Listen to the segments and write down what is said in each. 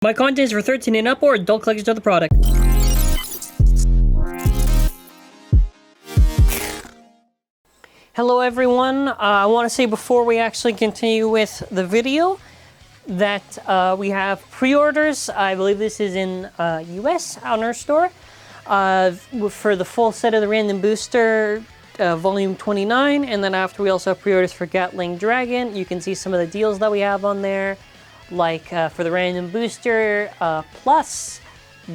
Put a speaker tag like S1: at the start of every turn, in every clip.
S1: My content is for 13 and up or adult collectors of the product. Hello everyone, I want to say before we actually continue with the video that we have pre-orders. I believe this is in US on our store for the full set of the Random Booster Volume 29, and then after we also have pre-orders for Gatling Dragon. You can see some of the deals that we have on there, like for the Random Booster plus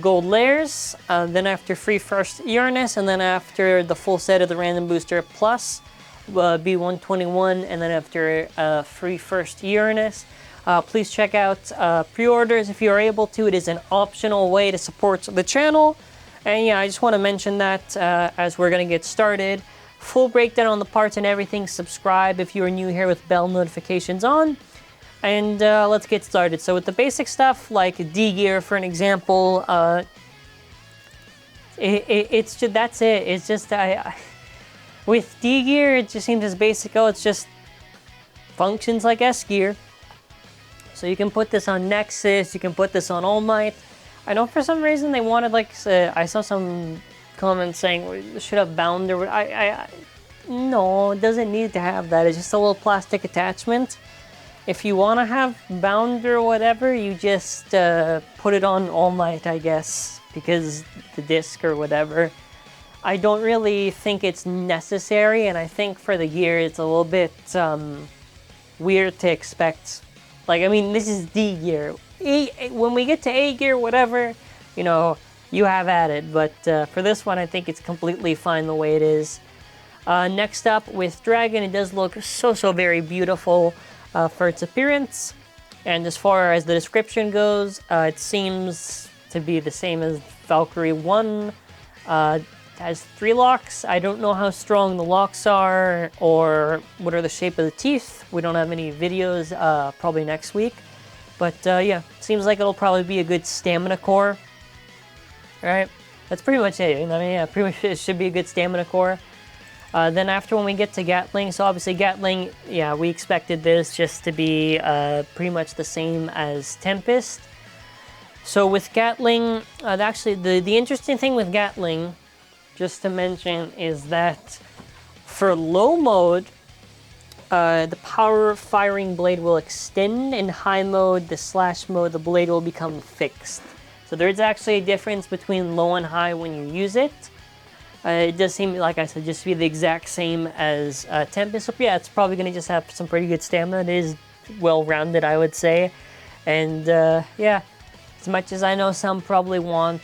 S1: gold layers, then after free first Uranus, and then after the full set of the Random Booster plus B121, and then after free first Uranus. Please check out pre-orders if you are able to. It is an optional way to support the channel. And yeah, I just want to mention that as we're going to get started. Full breakdown on the parts and everything. Subscribe if you are new here with bell notifications on. And let's get started. So with the basic stuff, like D-Gear for an example, it's just, that's it. It's just, with D-Gear, it just seems as basic. Oh, it's just functions like S-Gear. So you can put this on Nexus, you can put this on All Might. I know for some reason they wanted, like, I saw some comments saying we should have bound, or no, it doesn't need to have that. It's just a little plastic attachment. If you want to have bound or whatever, you just put it on All Might, I guess, because the disc or whatever. I don't really think it's necessary, and I think for the gear it's a little bit weird to expect. Like, I mean, this is D gear. When we get to A gear, whatever, you know, you have at it. But for this one, I think it's completely fine the way it is. Next up, with Dragon, it does look so very beautiful for its appearance. And as far as the description goes, it seems to be the same as Valkyrie 1. Has 3 locks. I don't know how strong the locks are or what are the shape of the teeth. We don't have any videos, probably next week. But yeah, seems like it'll probably be a good stamina core. Alright, that's pretty much it. I mean, yeah, pretty much it should be a good stamina core. Then after, when we get to Gatling, so obviously Gatling, yeah, we expected this just to be pretty much the same as Tempest. So with Gatling, actually the interesting thing with Gatling, just to mention, is that for low mode, the power firing blade will extend. In high mode, the slash mode, the blade will become fixed. So there's actually a difference between low and high when you use it. It does seem, like I said, just to be the exact same as Tempest. So yeah, it's probably going to just have some pretty good stamina. It is well-rounded, I would say. And yeah, as much as I know some probably want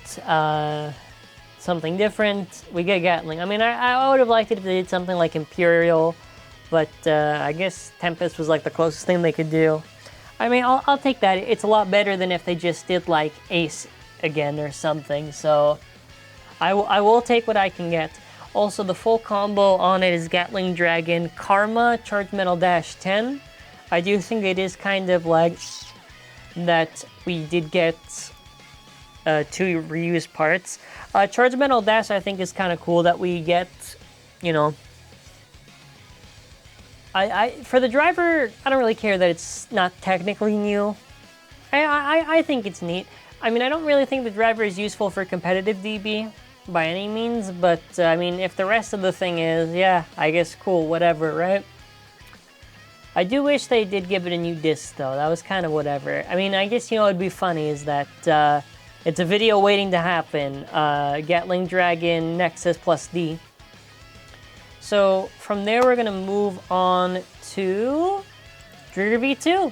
S1: something different, we get Gatling. I mean, I would have liked it if they did something like Imperial, but I guess Tempest was like the closest thing they could do. I mean, I'll take that. It's a lot better than if they just did like Ace again or something, so I will take what I can get. Also, the full combo on it is Gatling Dragon, Karma, Charge Metal Dash 10. I do think it is kind of like that we did get 2 reused parts. Charge Metal Dash, I think, is kind of cool that we get, you know. For the driver, I don't really care that it's not technically new. I think it's neat. I mean, I don't really think the driver is useful for competitive DB by any means, but I mean, if the rest of the thing is, yeah, I guess cool, whatever, right? I do wish they did give it a new disc, though. That was kind of whatever. I mean, I guess, you know, it'd be funny is that it's a video waiting to happen. Gatling Dragon Nexus plus D. So from there, we're going to move on to Drigger V2.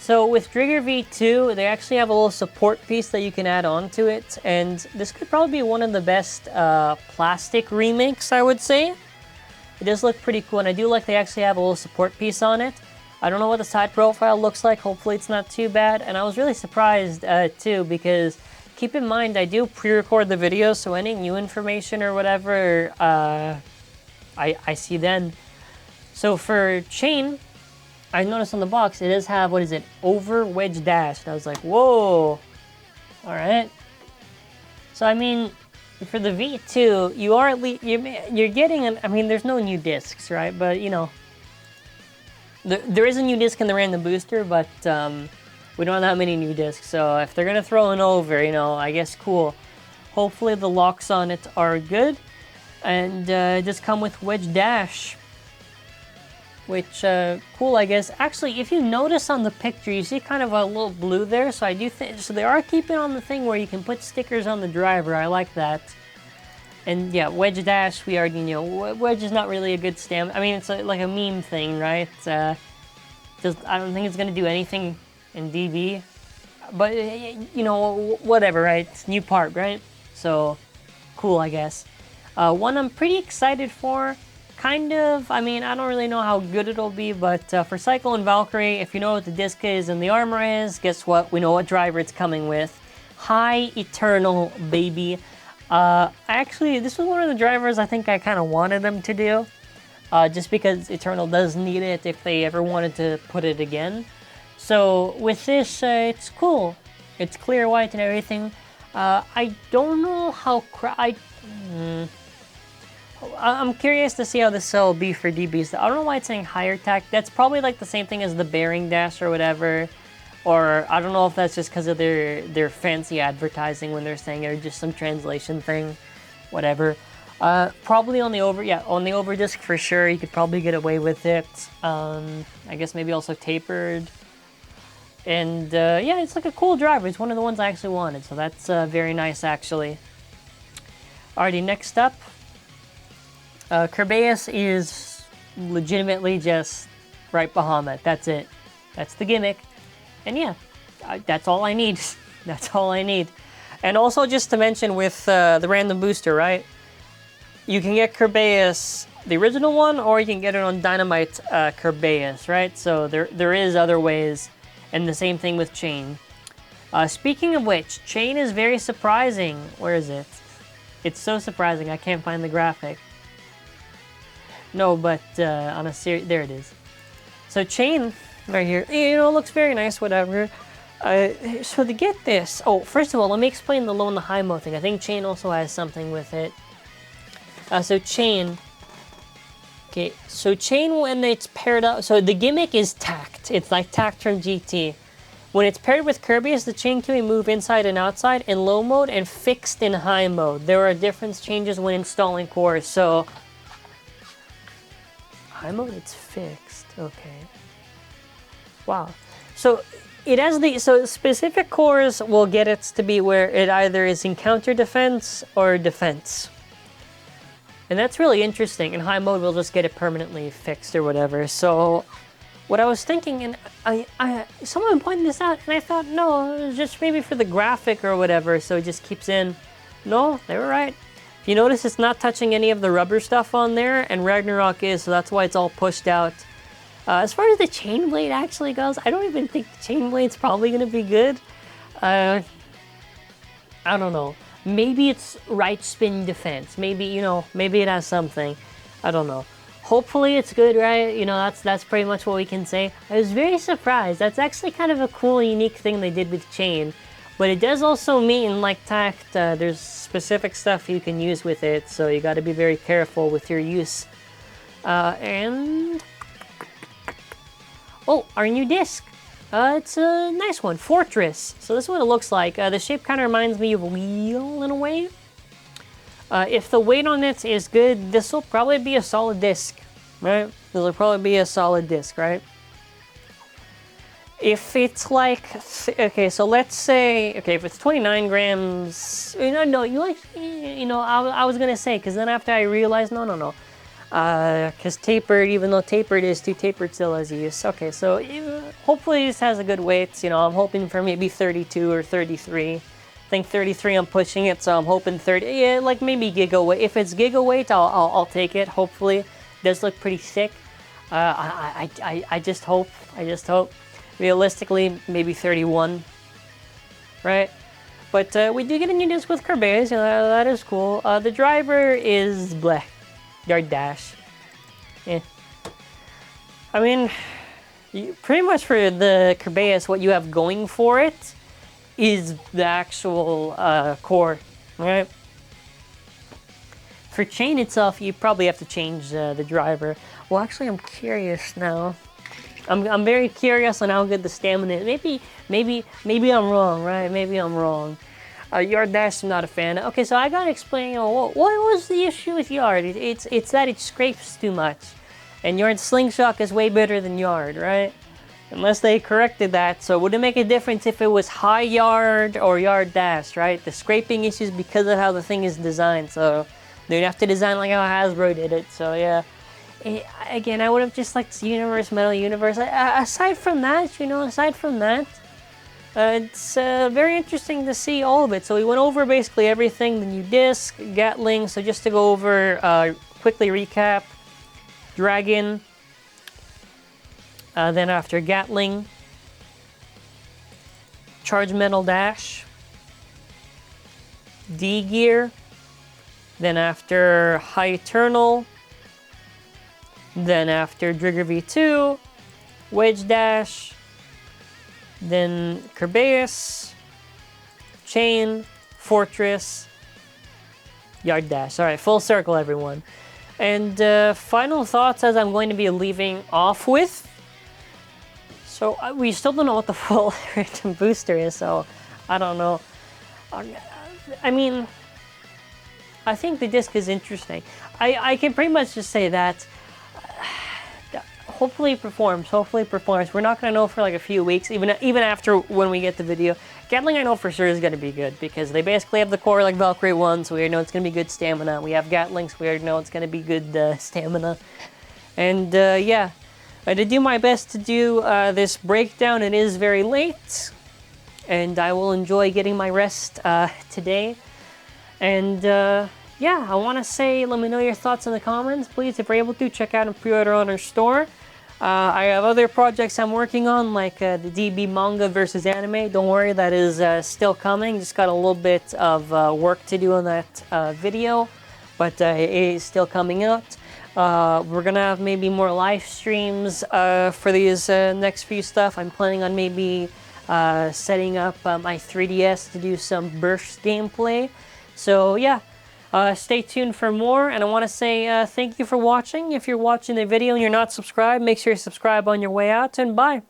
S1: So with Drigger V2, they actually have a little support piece that you can add on to it. And this could probably be one of the best plastic remakes, I would say. It does look pretty cool, and I do like they actually have a little support piece on it. I don't know what the side profile looks like. Hopefully it's not too bad. And I was really surprised, too, because keep in mind, I do pre-record the videos, so any new information or whatever, I see then. So for chain, I noticed on the box, it does have, what is it, over wedge dash. And I was like, whoa, all right. So, I mean, for the V2, you are at least, you're getting, I mean, there's no new discs, right? But, you know, there is a new disc in the Random Booster, but We don't have that many new discs, so if they're gonna throw an over, you know, I guess cool. Hopefully the locks on it are good, and just come with wedge dash, which cool, I guess. Actually, if you notice on the picture, you see kind of a little blue there, so I do think so. They are keeping on the thing where you can put stickers on the driver. I like that. And yeah, wedge dash, we already know. Wedge is not really a good stamp. I mean, it's like a meme thing, right? I don't think it's gonna do anything in DB, but you know, whatever, right? It's new part, right? So cool, I guess. One I'm pretty excited for, kind of. I mean, I don't really know how good it'll be, but for Cycle and Valkyrie, if you know what the disc is and the armor is, guess what? We know what driver it's coming with. High Eternal, baby. Actually, this was one of the drivers I think I kind of wanted them to do, just because Eternal does need it if they ever wanted to put it again. So with this, it's cool. It's clear white and everything. I don't know how I'm curious to see how this will be for DBs. I don't know why it's saying higher tack. That's probably like the same thing as the bearing dash or whatever. Or I don't know if that's just because of their fancy advertising when they're saying it, or just some translation thing, whatever. Probably on the over disc for sure. You could probably get away with it. I guess maybe also tapered. And yeah, it's like a cool driver. It's one of the ones I actually wanted, so that's very nice actually. Alrighty, next up, KERBEUS is legitimately just right Bahamut. That's it. That's the gimmick. And yeah, that's all I need. That's all I need. And also just to mention with the random booster, right? You can get KERBEUS, the original one, or you can get it on Dynamite KERBEUS, right? So there is other ways, and the same thing with Chain. Speaking of which, Chain is very surprising. Where is it? It's so surprising, I can't find the graphic. No, but on a series, there it is. So Chain, right here, you know, looks very nice, whatever. So to get this, oh, first of all, let me explain the low and the high mode thing. I think Chain also has something with it. So Chain, okay, so Chain when it's paired up, so the gimmick is tacked. It's like tacked from GT. When it's paired with KERBEUS, the chain can be moved inside and outside in low mode and fixed in high mode. There are different changes when installing cores, so high mode, it's fixed. Okay. Wow. So it has so specific cores will get it to be where it either is in counter defense or defense. And that's really interesting. In high mode, we'll just get it permanently fixed or whatever. So what I was thinking, and someone pointed this out, and I thought, no, it was just maybe for the graphic or whatever, so it just keeps in. No, they were right. If you notice, it's not touching any of the rubber stuff on there, and Ragnarok is, so that's why it's all pushed out. As far as the chain blade actually goes, I don't even think the chain blade's probably going to be good. I don't know. Maybe it's right spin defense. Maybe, you know, maybe it has something. I don't know. Hopefully it's good, right? You know, that's pretty much what we can say. I was very surprised. That's actually kind of a cool, unique thing they did with Chain. But it does also mean, like tacked, there's specific stuff you can use with it, so you got to be very careful with your use. And oh, our new disc. It's a nice one, Fortress. So this is what it looks like. The shape kind of reminds me of a wheel in a way. If the weight on it is good, this will probably be a solid disc, right? This will probably be a solid disc, right? If it's like, okay, so let's say, okay, if it's 29 grams, no, I was gonna say, because then after I realized, no. Because tapered, even though tapered is too tapered still as use. Okay, so hopefully this has a good weight. You know, I'm hoping for maybe 32 or 33. I think 33 I'm pushing it, so I'm hoping 30. Yeah, like maybe giga weight. If it's giga weight, I'll take it. Hopefully, it does look pretty thick. I just hope. Realistically, maybe 31, right? But we do get a new disc with KERBEUS. That is cool. The driver is bleh. Yard dash. Yeah. I mean, pretty much for the KERBEUS, what you have going for it is the actual core, right? For Chain itself, you probably have to change the driver. Well, actually, I'm curious now. I'm very curious on how good the stamina is. Maybe I'm wrong, right? Maybe I'm wrong. Yard dash, I'm not a fan. Okay, so I gotta explain, what was the issue with yard? It's that it scrapes too much. And yard slingshot is way better than yard, right? Unless they corrected that. So would it make a difference if it was high yard or yard dash, right? The scraping issues because of how the thing is designed. So they'd have to design like how Hasbro did it. So yeah. Again, I would have just liked Universe, Metal Universe. Aside from that, it's very interesting to see all of it. So we went over basically everything, the new disc, Gatling. So just to go over, quickly recap, Dragon, then after Gatling, Charge Metal Dash, D-Gear, then after High Eternal, then after Trigger V2, Wedge Dash, then KERBEUS, Chain, Fortress, Yard Dash. Alright, full circle everyone. And final thoughts as I'm going to be leaving off with. So we still don't know what the full random booster is, so I don't know. I mean, I think the disc is interesting. I can pretty much just say that hopefully it performs. We're not going to know for like a few weeks, even after when we get the video. Gatling I know for sure is going to be good because they basically have the core like Valkyrie 1, so we already know it's going to be good stamina. We have Gatling, so we already know it's going to be good stamina. And yeah, I did do my best to do this breakdown. It is very late, and I will enjoy getting my rest today. And yeah, I want to say, let me know your thoughts in the comments. Please, if you're able to, check out and pre-order on our store. I have other projects I'm working on, like the DB manga versus anime. Don't worry, that is still coming. Just got a little bit of work to do on that video, but it is still coming out. We're gonna have maybe more live streams for these next few stuff. I'm planning on maybe setting up my 3DS to do some burst gameplay. So yeah. Stay tuned for more, and I want to say thank you for watching. If you're watching the video and you're not subscribed, make sure you subscribe on your way out, and bye!